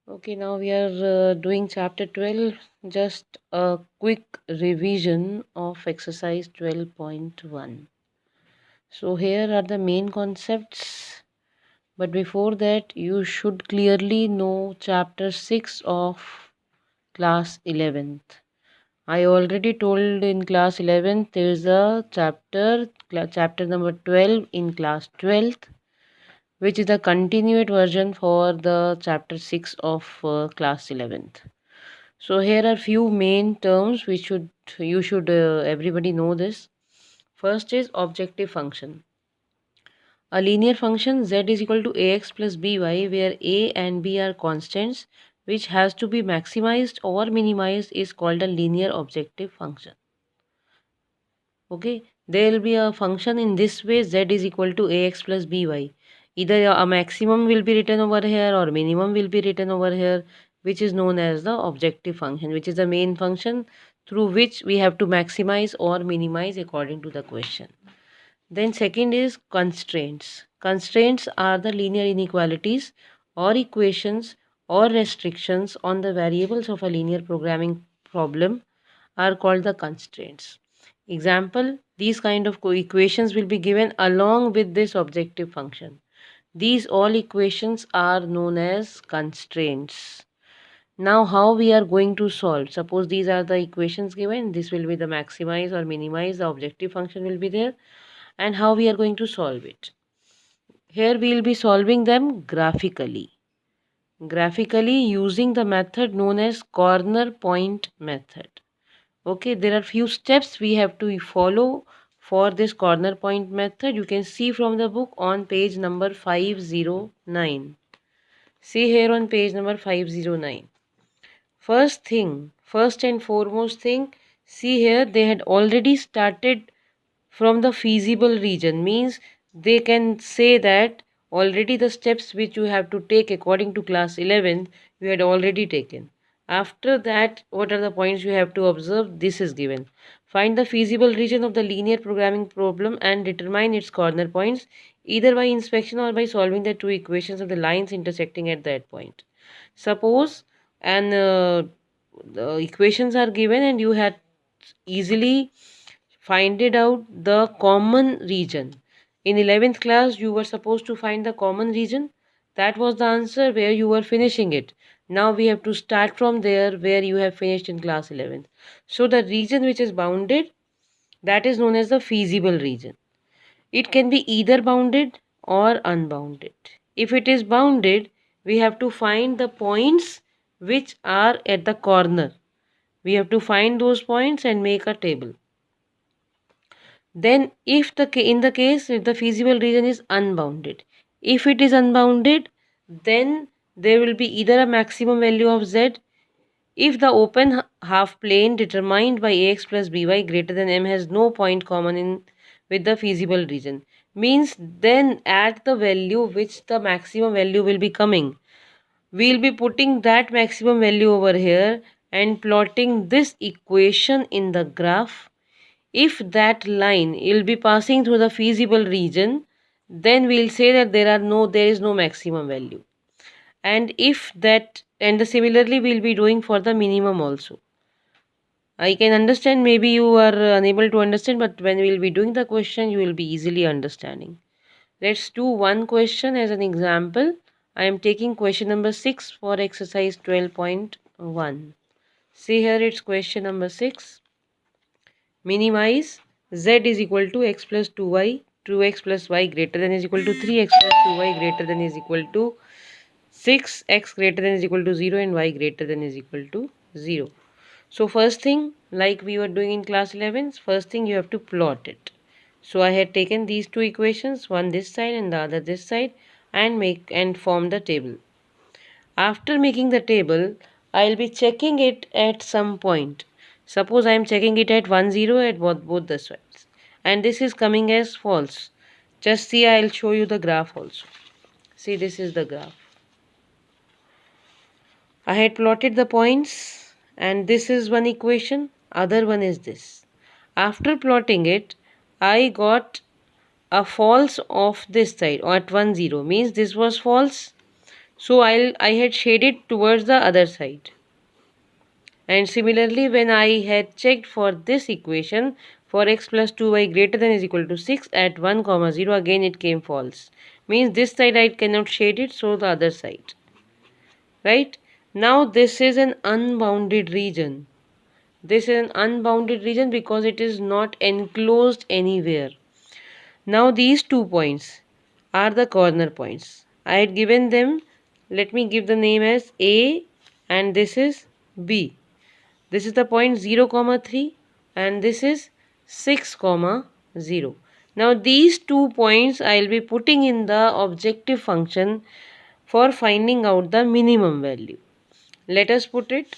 Okay, now we are doing chapter 12, just a quick revision of exercise 12.1. So, here are the main concepts, but before that, you should clearly know chapter 6 of class 11th. I already told in class 11th there is a chapter number 12 in class 12th, which is the continued version for the chapter 6 of class 11th. So here are few main terms which you should everybody know this. First is objective function. A linear function z is equal to ax plus by, where a and b are constants which has to be maximized or minimized, is called a linear objective function. Okay, there will be a function in this way, z is equal to ax plus by. Either a maximum will be written over here or minimum will be written over here, which is known as the objective function, which is the main function through which we have to maximize or minimize according to the question. Then second is constraints. Constraints are the linear inequalities or equations or restrictions on the variables of a linear programming problem are called the constraints. Example, these kind of equations will be given along with this objective function. These all equations are known as constraints. Now how we are going to solve? Suppose these are the equations given, this will be the maximize or minimize, the objective function will be there, and how we are going to solve it. Here we will be solving them graphically. Graphically using the method known as corner point method. Okay, there are few steps we have to follow for this corner point method. You can see from the book on page number 509. See here on page number 509. First and foremost thing, see here they had already started from the feasible region, means they can say that already the steps which you have to take according to class 11 you had already taken. After that, what are the points you have to observe? This is given. Find the feasible region of the linear programming problem and determine its corner points either by inspection or by solving the two equations of the lines intersecting at that point. Suppose and the equations are given and you had easily find it out the common region. In 11th class you were supposed to find the common region. That was the answer where you were finishing it. Now we have to start from there where you have finished in class 11th. So the region which is bounded, that is known as the feasible region. It can be either bounded or unbounded. If it is bounded, we have to find the points which are at the corner. We have to find those points and make a table. Then if in the case if the feasible region is unbounded, if it is unbounded, then there will be either a maximum value of z if the open half plane determined by ax plus by greater than m has no point common in with the feasible region, means then at the value which the maximum value will be coming, we will be putting that maximum value over here and plotting this equation in the graph. If that line will be passing through the feasible region, then we'll say that there is no maximum value. And if that, and the similarly we'll be doing for the minimum also. I can understand maybe you are unable to understand, but when we'll be doing the question you will be easily understanding. Let's do one question as an example. I am taking question number 6 for exercise 12.1. See here, it's question number 6. Minimize z is equal to x plus 2y, 2x plus y greater than is equal to 3x plus 2y greater than is equal to 6x greater than is equal to 0 and y greater than is equal to 0. So first thing, like we were doing in class 11, first thing you have to plot it. So I had taken these two equations, one this side and the other this side, and form the table. After making the table, I'll be checking it at some point. Suppose I am checking it at 1 0 at both the sides. And this is coming as false. Just see, I'll show you the graph also. See, this is the graph. I had plotted the points and this is one equation, other one is this. After plotting it, I got a false of this side or at 1 0, means this was false. So I had shaded towards the other side. And similarly, when I had checked for this equation, for x plus 2y greater than or equal to 6 at 1 comma 0, again it came false. Means this side I cannot shade it, so the other side. Right? Now this is an unbounded region. This is an unbounded region because it is not enclosed anywhere. Now these 2 points are the corner points. I had given them, let me give the name as A and this is B. This is the point 0 comma 3 and this is 6 comma 0. Now these 2 points I will be putting in the objective function for finding out the minimum value. Let us put it.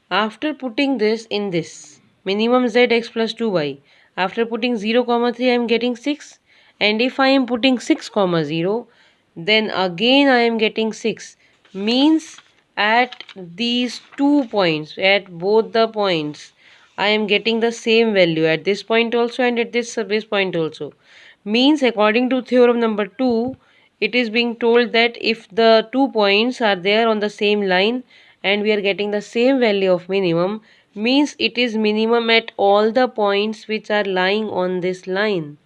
After putting this in this minimum zx plus 2y, after putting 0 comma 3 I am getting 6, and if I am putting 6 comma 0, then again I am getting 6, means at these 2 points, at both the points, I am getting the same value at this point also and at this point also. Means according to theorem number 2, it is being told that if the 2 points are there on the same line and we are getting the same value of minimum, means it is minimum at all the points which are lying on this line.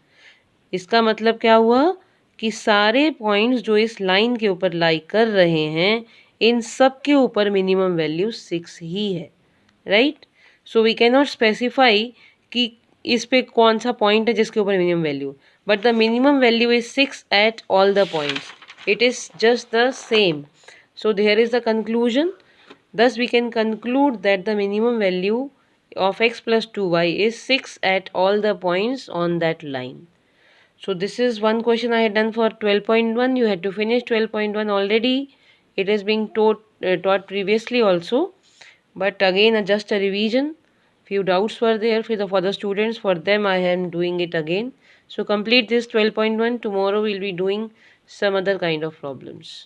इसका मतलब क्या हुआ कि सारे points जो इस line के ऊपर लाई कर रहे हैं, इन सब के ऊपर मिनिमम वैल्यू 6 ही है. Right? So we can not specify कि इस पे कौन सा पॉइंट है जिसके ऊपर minimum value, but the minimum value is 6 at all the points. It is just the same. So here is the conclusion. Thus we can conclude that the minimum value of x plus 2y is 6 at all the points on that line. So this is one question I had done for 12.1. You had to finish 12.1 already. It is being taught previously also. But again just a revision. Few doubts were there for the students. For them I am doing it again. So complete this 12.1. Tomorrow we will be doing some other kind of problems.